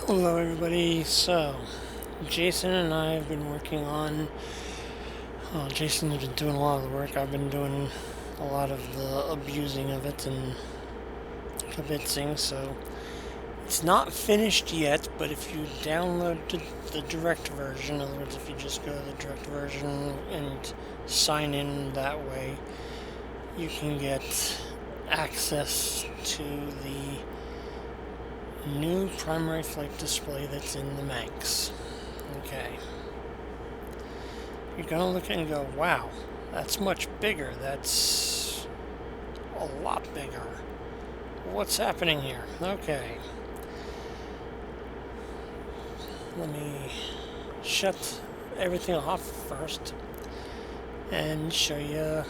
Hello everybody, so Jason and I have been working on, Jason's been doing a lot of the work, I've been doing a lot of the abusing of it and kibitzing, so it's not finished yet, but if you download the direct version, in other words, if you just go to the direct version and sign in that way, you can get access to the new primary flight display that's in the Manx. Okay. You're gonna look at it and go, wow, that's much bigger. That's a lot bigger. What's happening here? Okay. Let me shut everything off first and show you.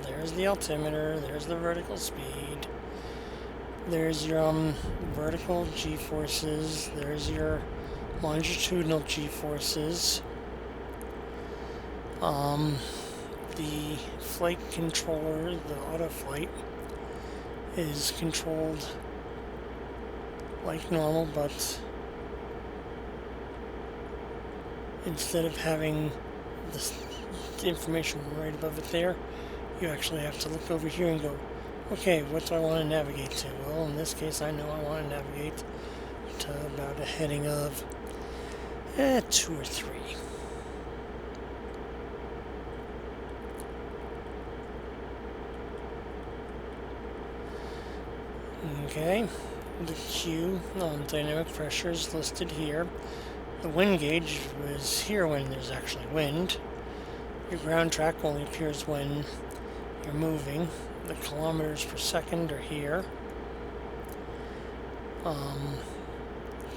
There's the altimeter, there's the vertical speed. There's your vertical g-forces, there's your longitudinal g-forces. The flight controller, the auto flight, is controlled like normal, but instead of having the information right above it there, you actually have to look over here and go, okay, what do I want to navigate to? Well, in this case, I know I want to navigate to about a heading of 2 or 3. Okay, the Q on dynamic pressure is listed here. The wind gauge was here when there's actually wind. Your ground track only appears when you're moving. The kilometers per second are here.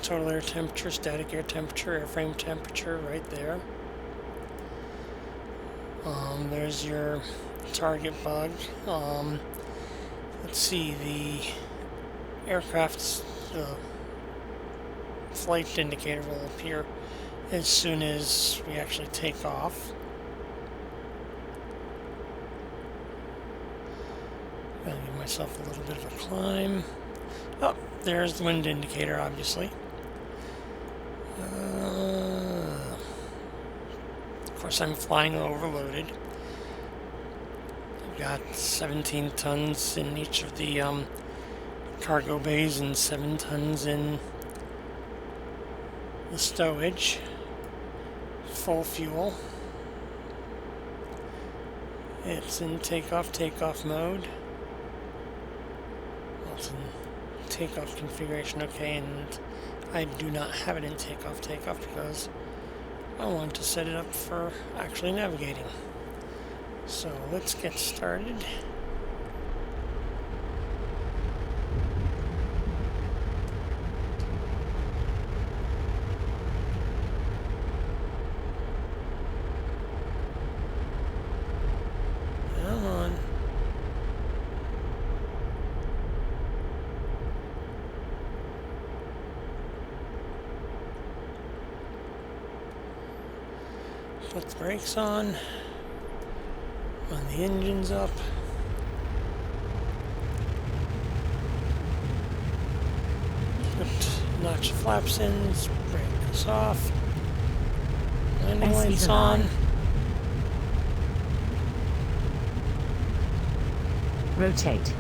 Total air temperature, static air temperature, airframe temperature right there. There's your target bug. Let's see, the aircraft's flight indicator will appear as soon as we actually take off. I'm going to give myself a little bit of a climb. Oh, there's the wind indicator, obviously. Of course, I'm flying overloaded. I've got 17 tons in each of the cargo bays and 7 tons in the stowage. Full fuel. It's in takeoff mode. It's in takeoff configuration, okay, and I do not have it in takeoff because I want to set it up for actually navigating. So let's get started. Come on. Put the brakes on. Run the engines up. Put notch flaps in. Brakes off. Landing lights on. Rotate.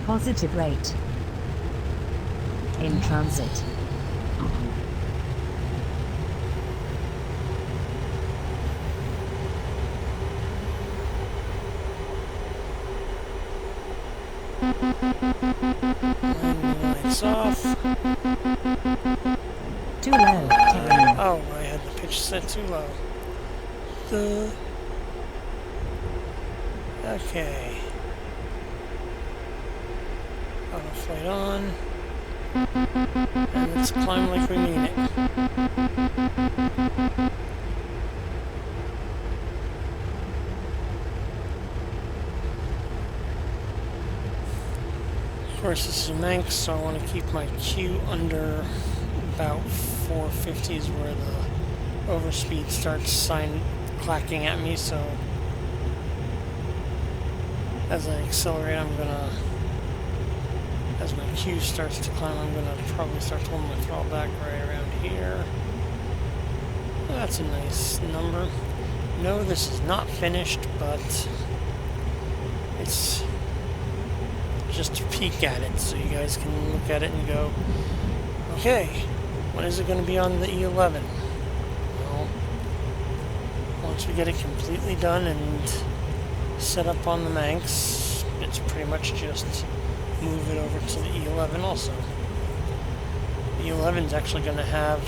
Positive rate. In transit. Landing lights off. Too low. Oh, I had the pitch set too low. Okay. Auto flight on. And let's climb like we mean it. Of course, this is a Manx, so I want to keep my Q under about 450 is where the overspeed starts clacking at me, so as I accelerate, I'm gonna As my Q starts to climb, I'm going to probably start pulling my throttle back right around here. That's a nice number. No, this is not finished, but it's just a peek at it, so you guys can look at it and go, okay, when is it going to be on the E11? Well, once we get it completely done and set up on the Manx, it's pretty much just move it over to the E11 also. The E11 is actually going to have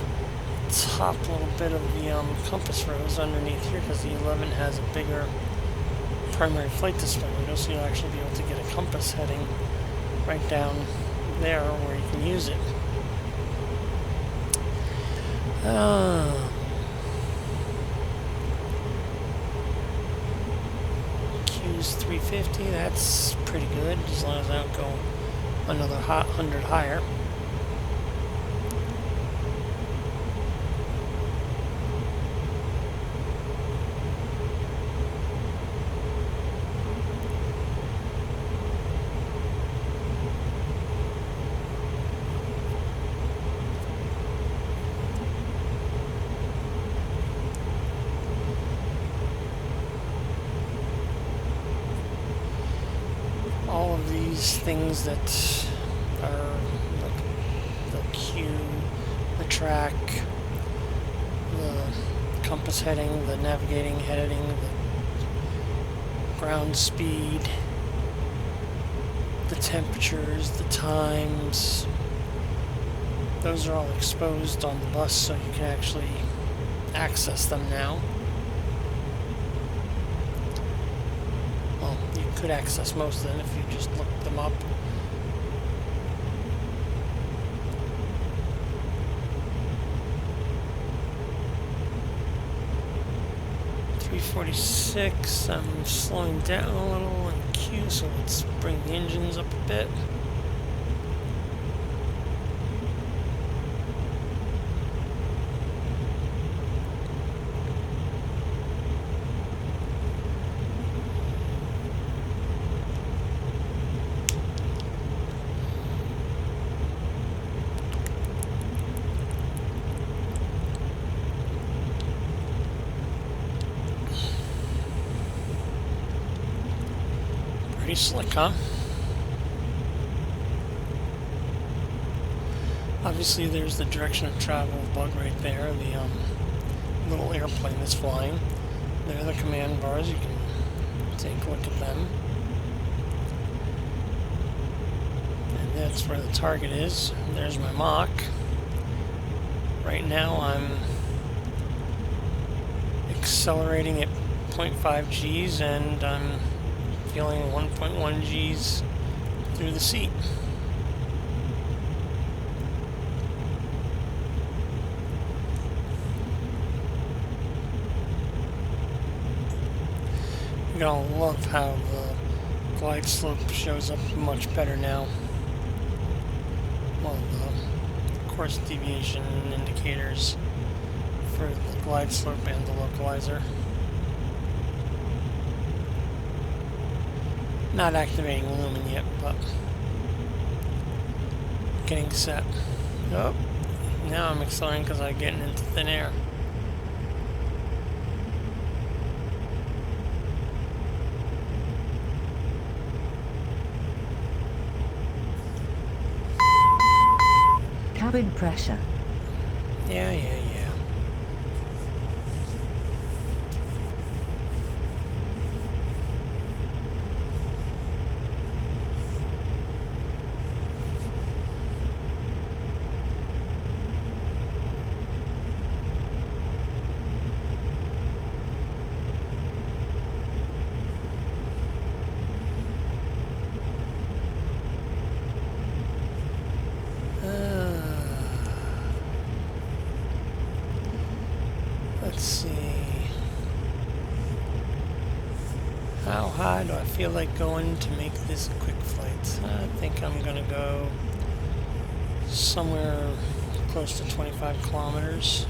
top little bit of the compass rose underneath here because the 11 has a bigger primary flight display window, so you'll actually be able to get a compass heading right down there where you can use it. Q's 350, that's pretty good as long as I don't go another 100 higher. All of these things that are like the Q, the track, the compass heading, the navigating heading, the ground speed, the temperatures, the times, those are all exposed on the bus so you can actually access them now. Could access most of them if you just look them up. .346, I'm slowing down a little in Q, so let's bring the engines up a bit. Pretty slick, huh? Obviously there's the direction of travel bug right there, the little airplane that's flying. There are the command bars, you can take a look at them. And that's where the target is. There's my Mach. Right now I'm accelerating at 0.5 Gs and I'm feeling 1.1 Gs through the seat. You're gonna love how the glide slope shows up much better now. Well, the course deviation indicators for the glide slope and the localizer. Not activating lumen yet, but getting set. Oh, now I'm accelerating because I'm getting into thin air. Cabin pressure. Yeah. Let's see. How high do I feel like going to make this a quick flight? I think I'm gonna go somewhere close to 25 kilometers.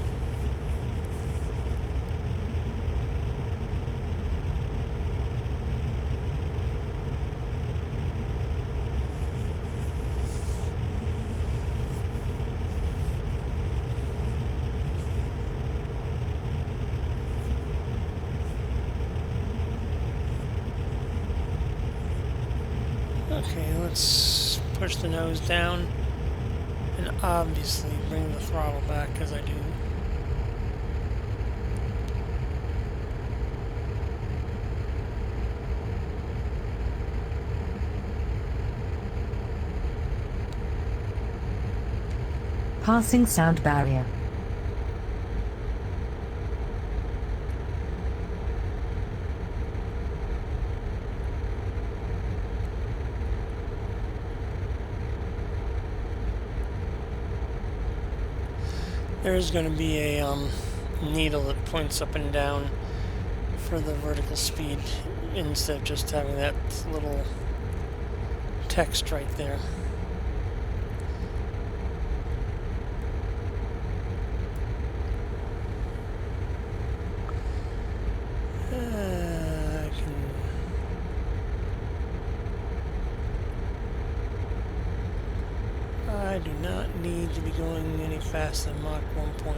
let's push the nose down and obviously bring the throttle back because I do. Passing sound barrier. There's going to be a needle that points up and down for the vertical speed instead of just having that little text right there. I do not need to be going any faster than Mach 1.4.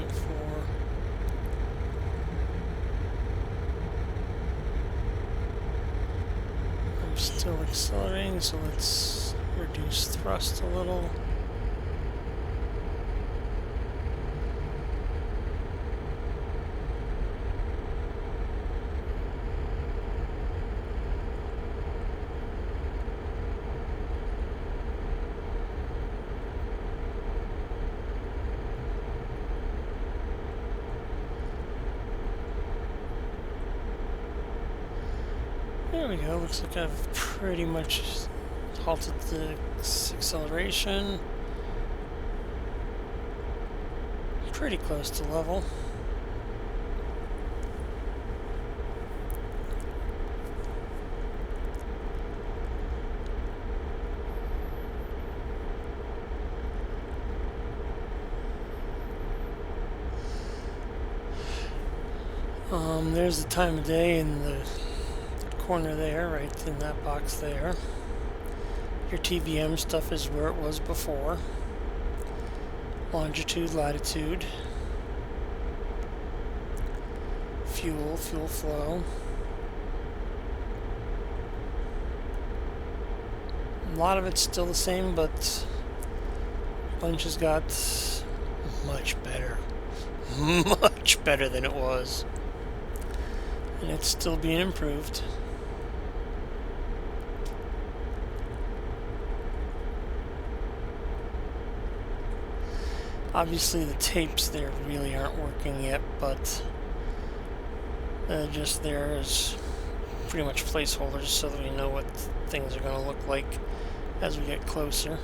I'm still accelerating, so let's reduce thrust a little. There we go, looks like I've pretty much halted the acceleration. Pretty close to level. There's the time of day in the corner there, right in that box there. Your TVM stuff is where it was before. Longitude, latitude. Fuel flow. A lot of it's still the same, but Bunch has got much better. Much better than it was. And it's still being improved. Obviously the tapes there really aren't working yet, but just there as pretty much placeholders so that we know what things are going to look like as we get closer.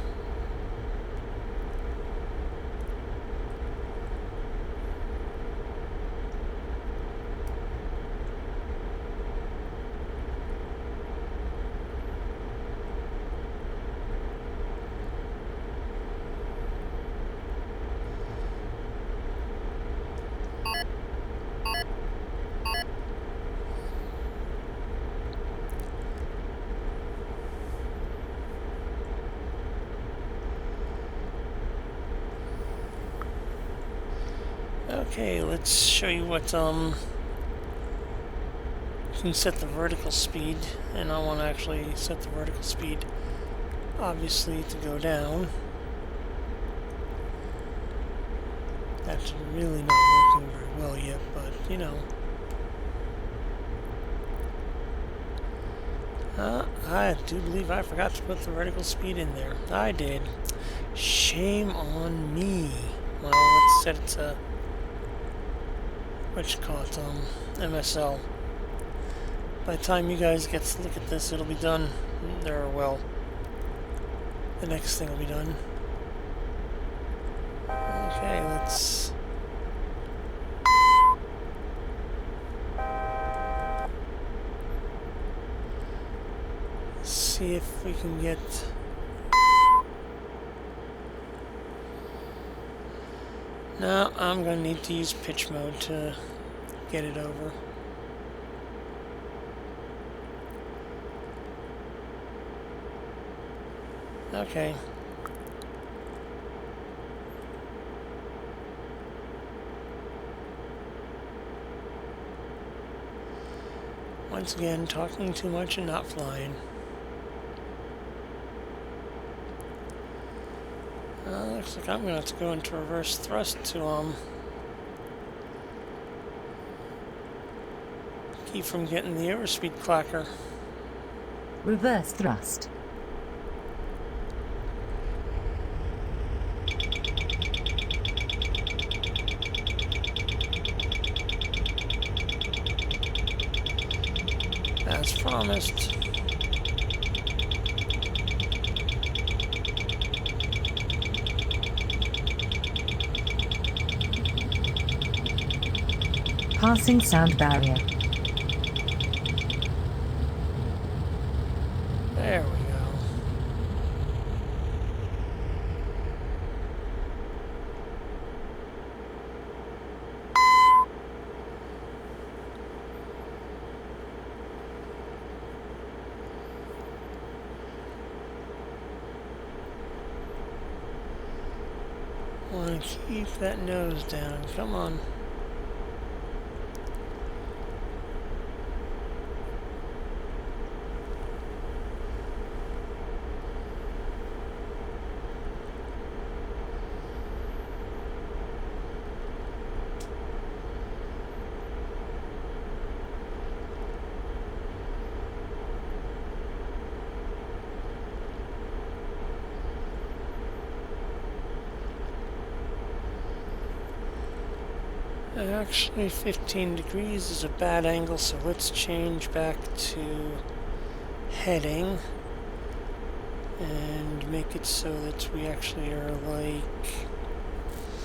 Okay, let's show you what you can set the vertical speed, and I want to actually set the vertical speed obviously to go down. That's really not working very well yet, but you know. I do believe I forgot to put the vertical speed in there. I did. Shame on me. Well, let's set it to MSL. By the time you guys get to look at this, it'll be done. Well, the next thing will be done. Okay, let's see if we can get now. I'm gonna need to use pitch mode to get it over. Okay. Once again, talking too much and not flying. Looks like I'm gonna have to go into reverse thrust to keep from getting the airspeed clacker. Reverse thrust. As promised. Passing sound barrier. There we go. Want to keep that nose down. Come on. Actually, 15 degrees is a bad angle, so let's change back to heading and make it so that we actually are like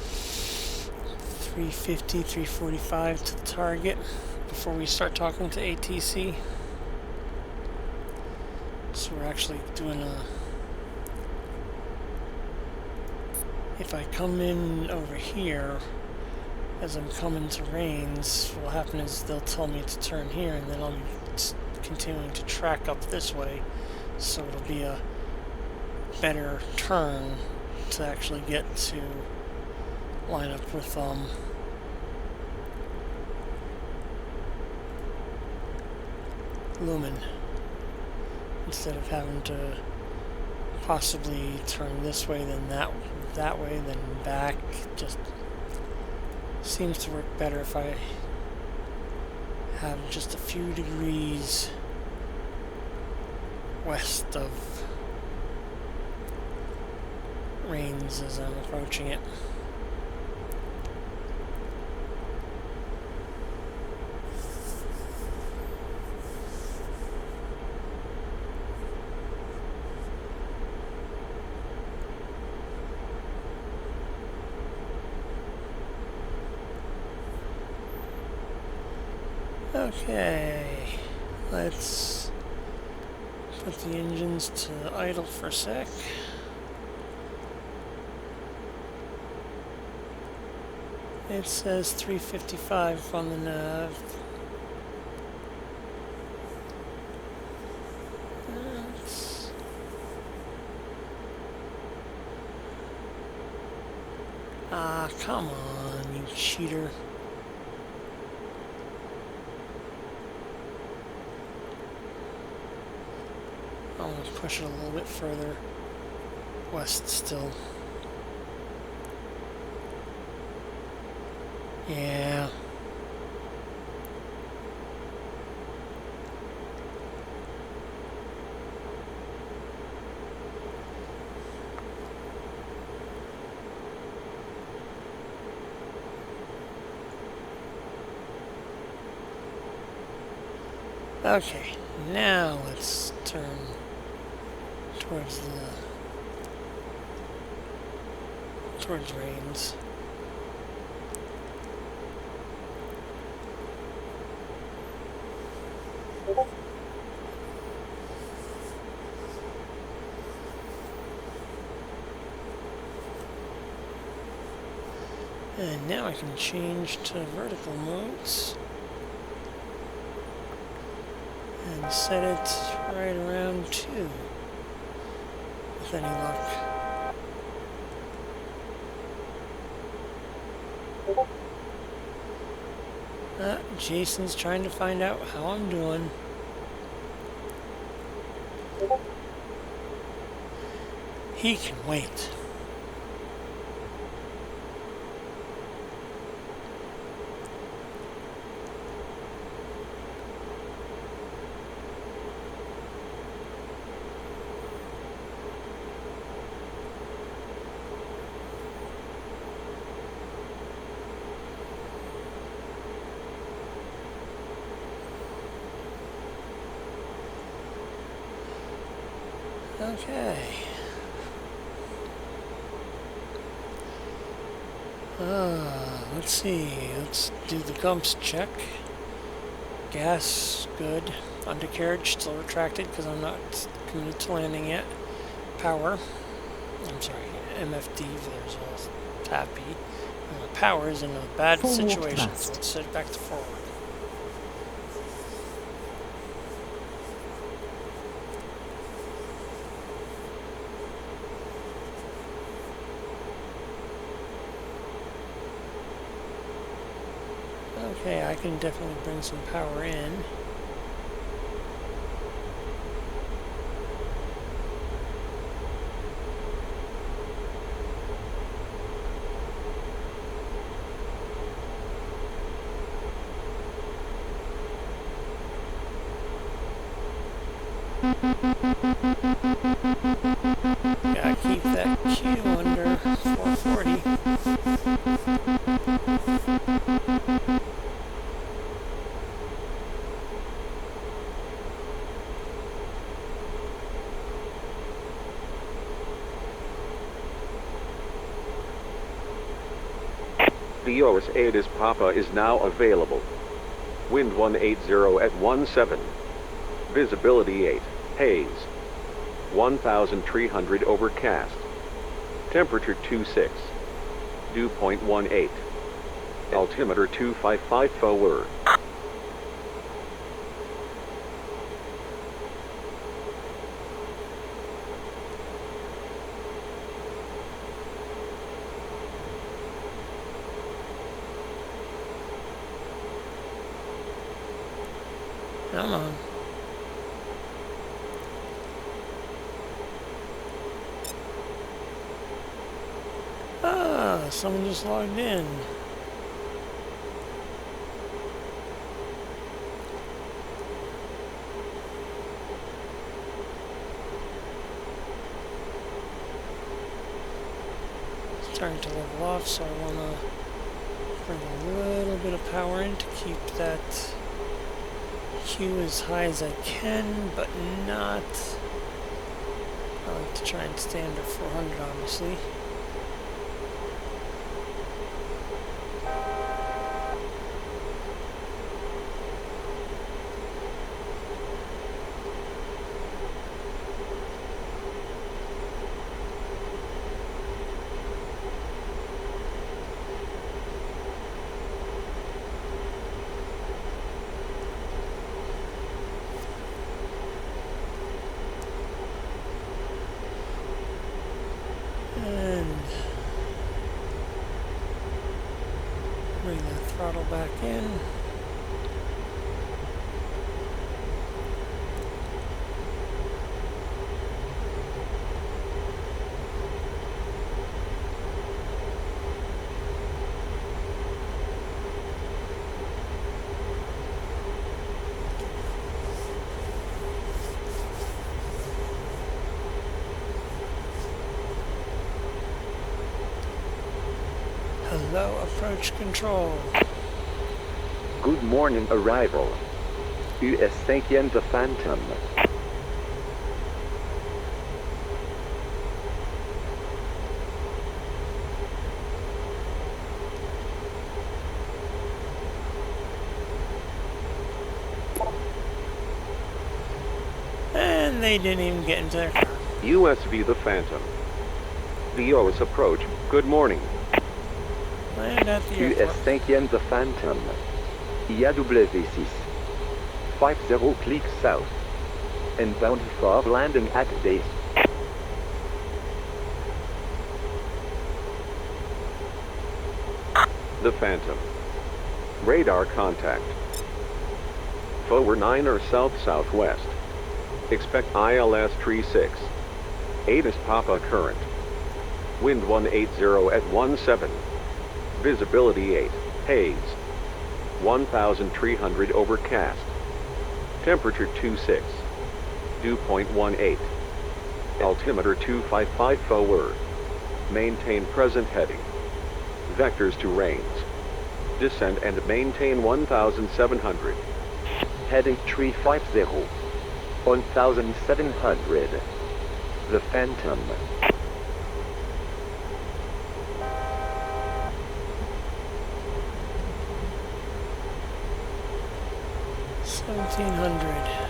350, 345 to the target before we start talking to ATC. So we're actually doing a... If I come in over here, as I'm coming to Rains, what will happen is they'll tell me to turn here, and then I'll be continuing to track up this way, so it'll be a better turn to actually get to line up with Lumen, instead of having to possibly turn this way, then that way, then back. Just seems to work better if I have just a few degrees west of Rains as I'm approaching it. Okay, let's put the engines to idle for a sec. It says 355 on the nav. Ah, come on, you cheater. I'm going to push it a little bit further west still. Yeah. Okay, now let's turn towards Rains. And now I can change to vertical modes and set it right around 2 with any luck. Jason's trying to find out how I'm doing. He can wait. Okay. Let's see. Let's do the gumps check. Gas, good. Undercarriage still retracted because I'm not committed to landing yet. Power. I'm sorry, MFD, there's a happy. Power is in a bad Forward situation, thrust. so let's set it back to forward. Okay, I can definitely bring some power in. Gotta keep that Q under 440. DOS 8 is Papa is now available. Wind 180 at 17. Visibility 8. Haze. 1,300 overcast. Temperature 26. Dew point 18. Altimeter 255 forward. Come on. Ah, someone just logged in. Starting to level off, so I want to bring a little bit of power in to keep that Q as high as I can, but not. I like to try and stay under 400, obviously. And bring that throttle back in. Hello, approach control. Good morning arrival. US 5 the Phantom. And they didn't even get into their car. USV the Phantom. DOS approach. Good morning. Land at the US airport. 5 the Phantom. IAW6. 50 click south. Inbound for landing at base. The Phantom. Radar contact. Forward 9 or south-southwest. Expect ILS 36. 8 is Papa current. Wind 180 at 17. Visibility 8. Haze. 1,300 overcast. Temperature 26. Dew point 18. Altimeter 255 forward. Maintain present heading. Vectors to range. Descend and maintain 1,700. Heading 350. 1,700. The Phantom. 1700.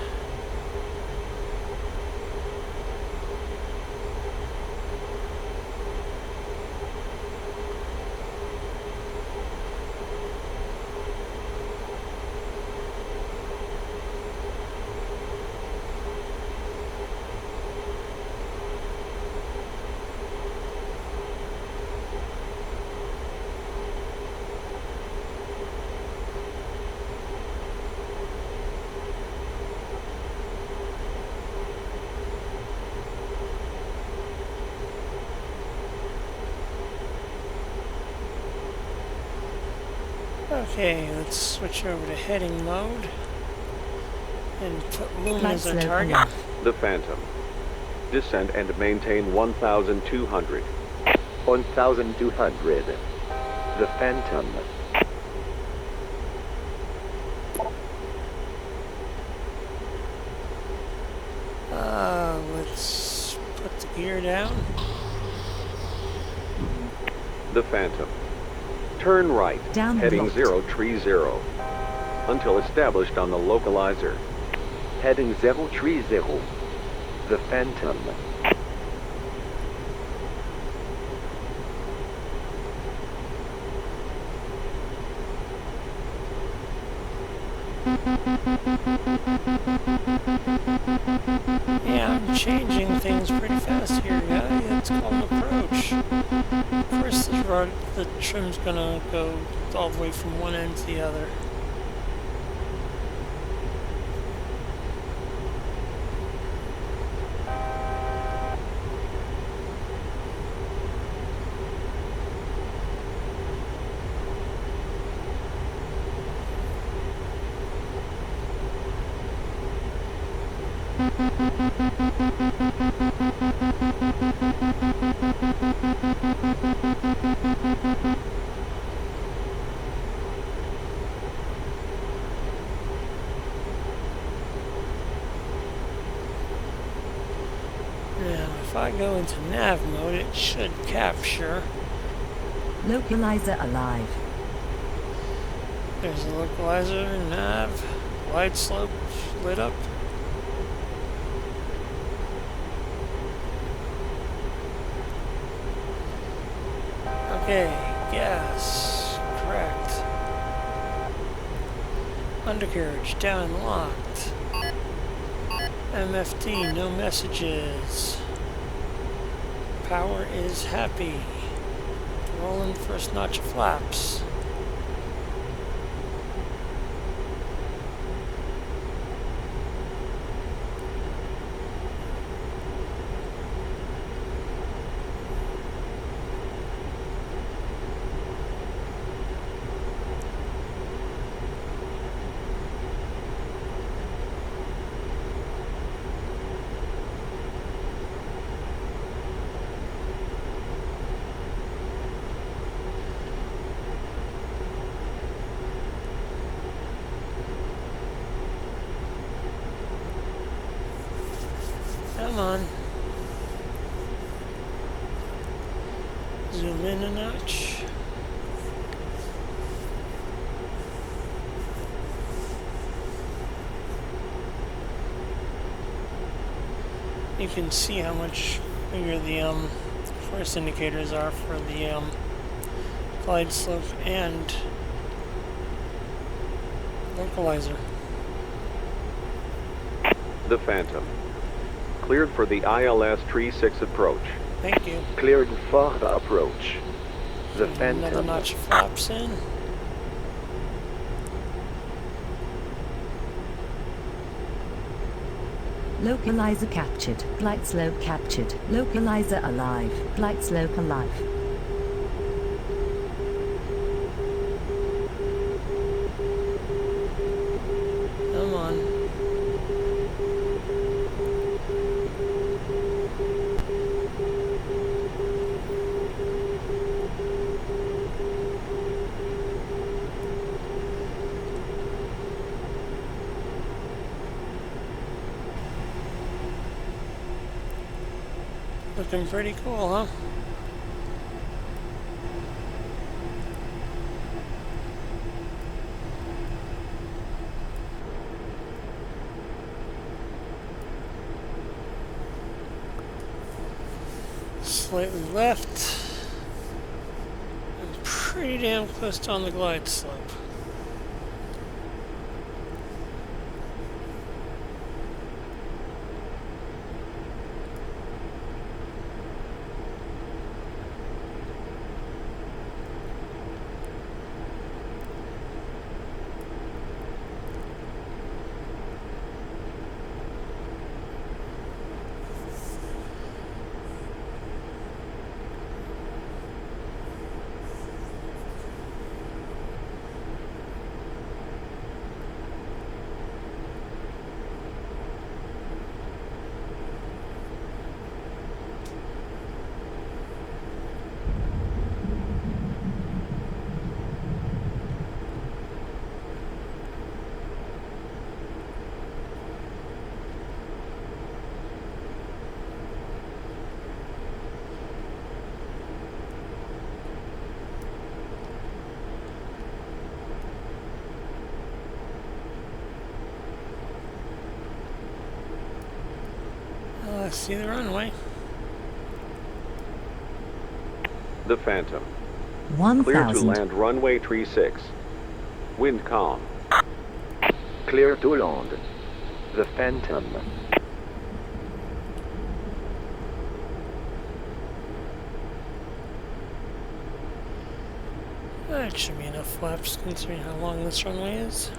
Okay, let's switch over to heading mode and put moon Flight as our slope target. enough. The Phantom. Descend and maintain 1,200. 1,200. The Phantom. Let's put the gear down. The Phantom. Turn right, Down and heading locked. 030, until established on the localizer. Heading 030. The Phantom. Yeah, I'm changing things pretty fast here, guys. It's called approach. First, the trim's gonna go all the way from one end to the other. Now, if I go into nav mode, it should capture. Localizer alive. There's the localizer, nav, glide slope lit up. Okay, gas, correct. Undercarriage down locked. MFD, no messages. Power is happy. Rolling first notch of flaps. Come on. Zoom in a notch. You can see how much bigger the force indicators are for the glide slope and localizer. The Phantom. Cleared for the ILS Tree 6 approach. Thank you. Cleared for the approach. The Another Phantom. notch of flaps in. Localizer captured. Flight slope captured. Localizer alive. Flight slope alive. Come on. Looking pretty cool, huh? Slightly left. And pretty damn close to on the glide slope. Let's see the runway. The Phantom. 1000. Clear to land runway 36. Wind calm. Clear to land. The Phantom. That should be enough flaps considering how long this runway is.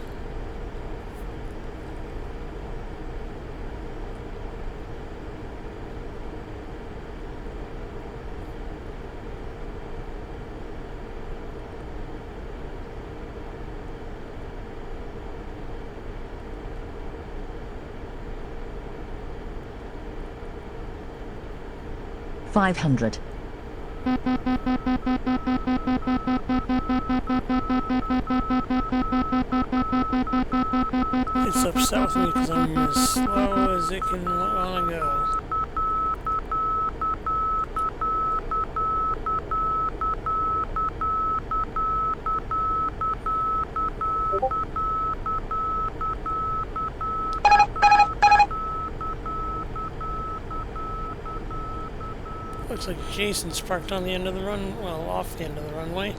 $500. It's upset with me because I'm as slow as it can want to go. Looks like Jason's parked on the end of the run, well, off the end of the runway.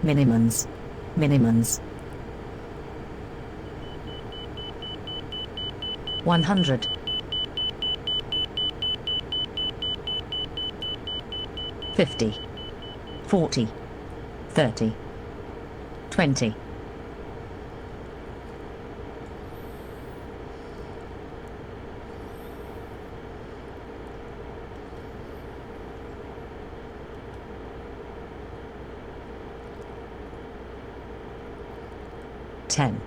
Minimums. Minimums. 100. 50. 40. 30. 20. 10.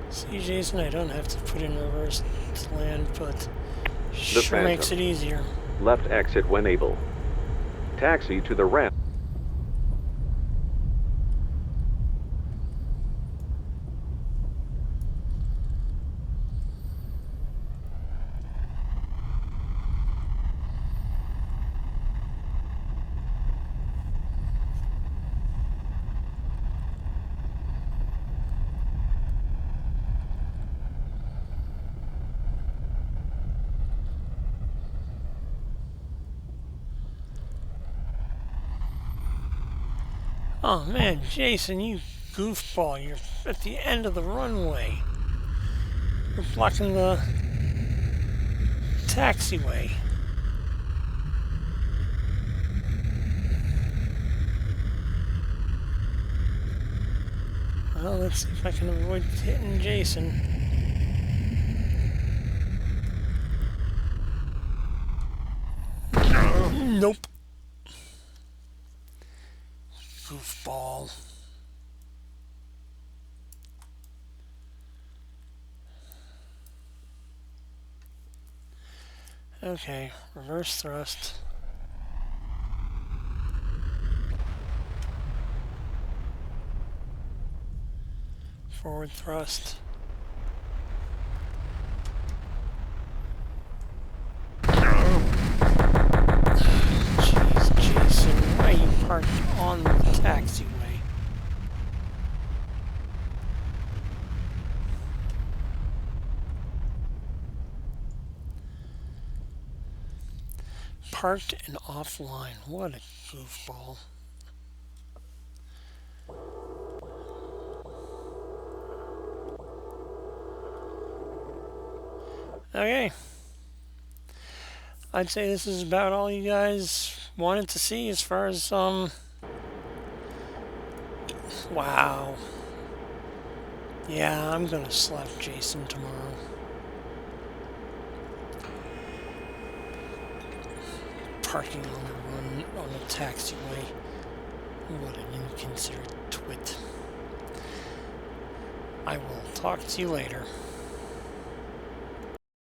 See, Jason, I don't have to put in reverse to land, but sure Phantom. makes it easier. Left exit when able. Taxi to the ramp. Oh man, Jason, you goofball, you're at the end of the runway. You're blocking the taxiway. Well, let's see if I can avoid hitting Jason. Nope. Goofball. Okay, reverse thrust. forward thrust. Jeez, Jason, why are you parked on the taxiway? Parked and offline. What a goofball. Okay. I'd say this is about all you guys wanted to see as far as, wow. Yeah, I'm gonna slap Jason tomorrow. Parking on the taxiway. What an inconsiderate twit. I will talk to you later.